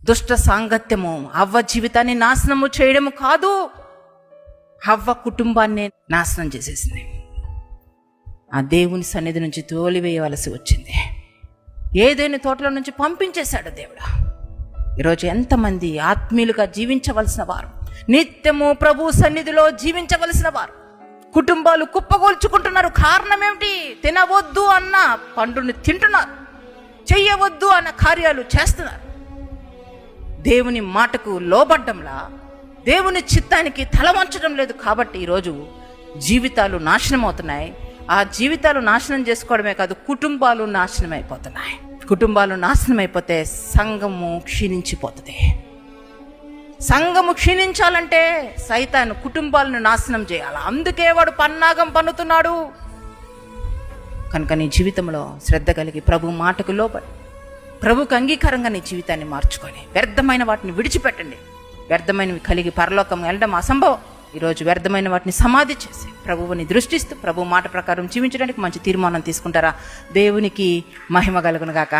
దుష్ట సాంగత్యము హవ్వ జీవితాన్ని నాశనము చేయడము కాదు, హవ్వ కుటుంబాన్ని నాశనం చేసేసింది. ఆ దేవుని సన్నిధి నుంచి తోలివేయవలసి వచ్చింది. ఏదైనా తోటలో నుంచి పంపించేశాడు దేవుడు. ఈరోజు ఎంతమంది ఆత్మీయులుగా జీవించవలసిన వారు, నిత్యము ప్రభు సన్నిధిలో జీవించవలసిన వారు కుటుంబాలు కుప్పగోల్చుకుంటున్నారు. కారణం ఏమిటి? తినవద్దు అన్న పండుని తింటున్నారు, చెయ్యవద్దు అన్న కార్యాలు చేస్తున్నారు. దేవుని మాటకు లోబడ్డంలా దేవుని చిత్తానికి తల వంచడం లేదు. కాబట్టి ఈరోజు జీవితాలు నాశనం అవుతున్నాయి. ఆ జీవితాలు నాశనం చేసుకోవడమే కాదు, కుటుంబాలు నాశనం అయిపోతున్నాయి. కుటుంబాలు నాశనం అయిపోతే సంఘము క్షీణించిపోతుంది. సంఘము క్షీణించాలంటే సైతాను కుటుంబాలను నాశనం చేయాలి. అందుకే వాడు పన్నాగం పన్నుతున్నాడు. కనుక నీ జీవితంలో శ్రద్ధ కలిగి ప్రభు మాటకు లోబడి ప్రభుకు అంగీకారంగా నీ జీవితాన్ని మార్చుకొని వ్యర్థమైన వాటిని విడిచిపెట్టండి. వ్యర్థమైనవి కలిగి పరలోకం వెళ్ళడం అసంభవం. ఈరోజు వ్యర్థమైన వాటిని సమాధి చేసి ప్రభువుని దృష్టిస్తూ ప్రభు మాట ప్రకారం జీవించడానికి మంచి తీర్మానం తీసుకుంటారా? దేవునికి మహిమ కలుగును గాక.